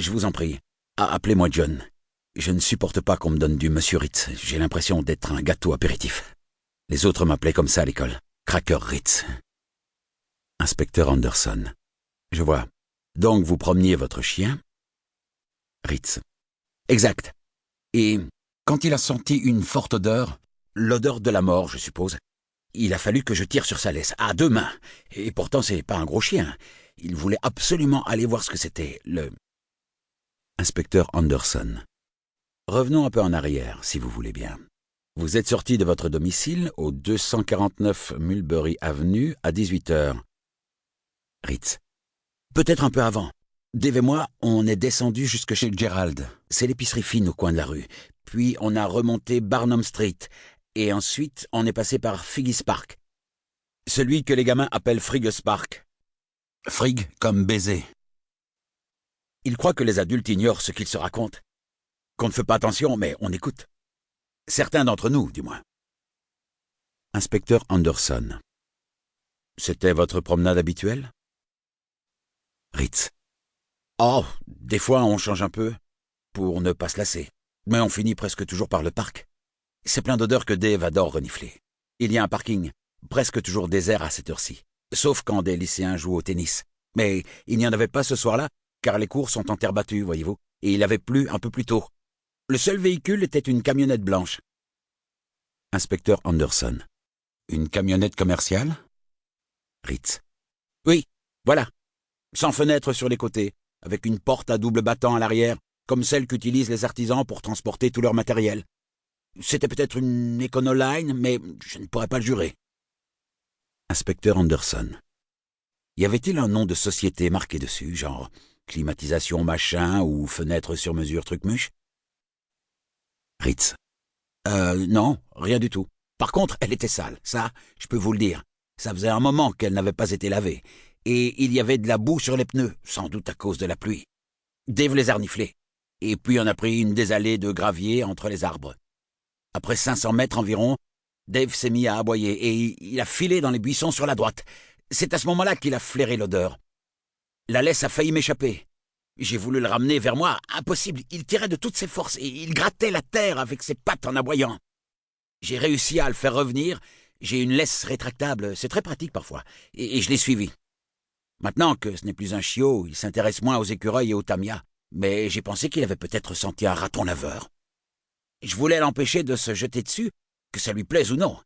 Je vous en prie, appelez-moi John. Je ne supporte pas qu'on me donne du Monsieur Ritz. J'ai l'impression d'être un gâteau apéritif. Les autres m'appelaient comme ça à l'école. Cracker Ritz. Inspecteur Anderson. Je vois. Donc vous promeniez votre chien? Ritz. Exact. Et quand il a senti une forte odeur, l'odeur de la mort, je suppose, il a fallu que je tire sur sa laisse, à 2 mains. Et pourtant, c'est pas un gros chien. Il voulait absolument aller voir ce que c'était, le... Inspecteur Anderson. Revenons un peu en arrière, si vous voulez bien. Vous êtes sorti de votre domicile au 249 Mulberry Avenue à 18h. Ritz. Peut-être un peu avant. Dave et moi, on est descendu jusque chez Gerald. C'est l'épicerie fine au coin de la rue. Puis on a remonté Barnum Street. Et ensuite, on est passé par Figgis Park. Celui que les gamins appellent Frigg's Park. Frigg comme baiser. Ils croient que les adultes ignorent ce qu'ils se racontent. Qu'on ne fait pas attention, mais on écoute. Certains d'entre nous, du moins. Inspecteur Anderson. C'était votre promenade habituelle? Ritz. Oh, des fois on change un peu, pour ne pas se lasser. Mais on finit presque toujours par le parc. C'est plein d'odeurs que Dave adore renifler. Il y a un parking, presque toujours désert à cette heure-ci. Sauf quand des lycéens jouent au tennis. Mais il n'y en avait pas ce soir-là, car les cours sont en terre battue, voyez-vous, et il avait plu un peu plus tôt. Le seul véhicule était une camionnette blanche. Inspecteur Anderson. Une camionnette commerciale? Ritz. Oui, voilà. Sans fenêtre sur les côtés, avec une porte à double battant à l'arrière, comme celle qu'utilisent les artisans pour transporter tout leur matériel. C'était peut-être une Econoline, mais je ne pourrais pas le jurer. Inspecteur Anderson. Y avait-il un nom de société marqué dessus, genre climatisation machin ou fenêtre sur mesure truc-muche? Ritz. Non, rien du tout. Par contre, elle était sale, ça, je peux vous le dire. Ça faisait un moment qu'elle n'avait pas été lavée. Et il y avait de la boue sur les pneus, sans doute à cause de la pluie. Dave les a reniflés. Et puis on a pris une des allées de gravier entre les arbres. Après 500 mètres environ, Dave s'est mis à aboyer et il a filé dans les buissons sur la droite. C'est à ce moment-là qu'il a flairé l'odeur. La laisse a failli m'échapper. J'ai voulu le ramener vers moi. Impossible, il tirait de toutes ses forces et il grattait la terre avec ses pattes en aboyant. J'ai réussi à le faire revenir. J'ai une laisse rétractable, c'est très pratique parfois, et je l'ai suivi. Maintenant que ce n'est plus un chiot, il s'intéresse moins aux écureuils et aux tamias, mais j'ai pensé qu'il avait peut-être senti un raton laveur. Je voulais l'empêcher de se jeter dessus, que ça lui plaise ou non.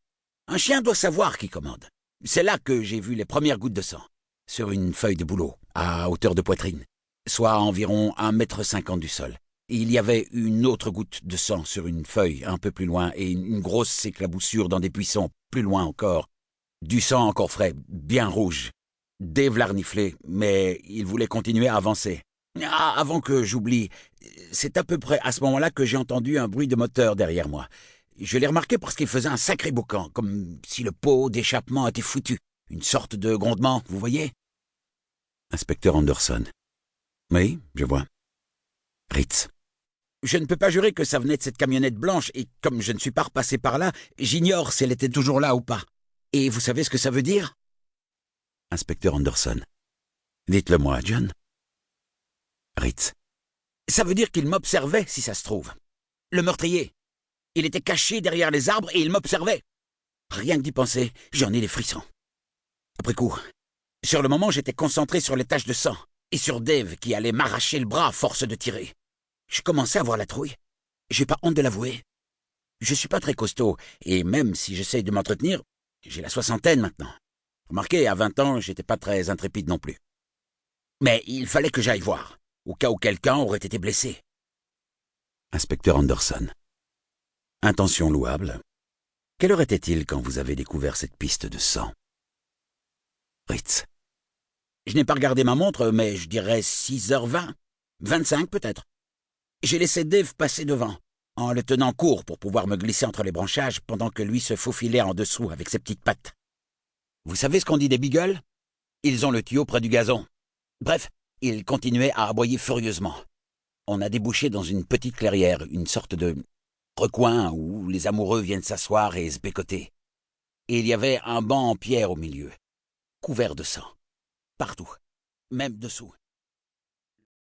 Un chien doit savoir qui commande. C'est là que j'ai vu les premières gouttes de sang, sur une feuille de bouleau, à hauteur de poitrine, soit à environ 1,50 m du sol. Et il y avait une autre goutte de sang sur une feuille un peu plus loin et une grosse éclaboussure dans des buissons plus loin encore. Du sang encore frais, bien rouge. Dave l'a reniflé, mais il voulait continuer à avancer. Ah, avant que j'oublie, c'est à peu près à ce moment-là que j'ai entendu un bruit de moteur derrière moi. Je l'ai remarqué parce qu'il faisait un sacré boucan, comme si le pot d'échappement était foutu. Une sorte de grondement, vous voyez? Inspecteur Anderson. Oui, je vois. Ritz. Je ne peux pas jurer que ça venait de cette camionnette blanche, et comme je ne suis pas repassé par là, j'ignore si elle était toujours là ou pas. Et vous savez ce que ça veut dire? Inspecteur Anderson. Dites-le-moi, John. Ritz. Ça veut dire qu'il m'observait, si ça se trouve. Le meurtrier. Il était caché derrière les arbres et il m'observait. Rien que d'y penser, j'en ai les frissons. Après coup, sur le moment, j'étais concentré sur les taches de sang et sur Dave qui allait m'arracher le bras à force de tirer. Je commençais à avoir la trouille. J'ai pas honte de l'avouer. Je suis pas très costaud, et même si j'essaye de m'entretenir, j'ai la soixantaine maintenant. Remarquez, à 20 ans, j'étais pas très intrépide non plus. Mais il fallait que j'aille voir, au cas où quelqu'un aurait été blessé. Inspecteur Anderson. Intention louable. Quelle heure était-il quand vous avez découvert cette piste de sang? Ritz. Je n'ai pas regardé ma montre, mais je dirais 6h20. 25 peut-être. J'ai laissé Dave passer devant, en le tenant court pour pouvoir me glisser entre les branchages pendant que lui se faufilait en dessous avec ses petites pattes. Vous savez ce qu'on dit des beagles? Ils ont le tuyau près du gazon. Bref, il continuait à aboyer furieusement. On a débouché dans une petite clairière, une sorte de recoin où les amoureux viennent s'asseoir et se bécoter. Et il y avait un banc en pierre au milieu, couvert de sang. Partout, même dessous.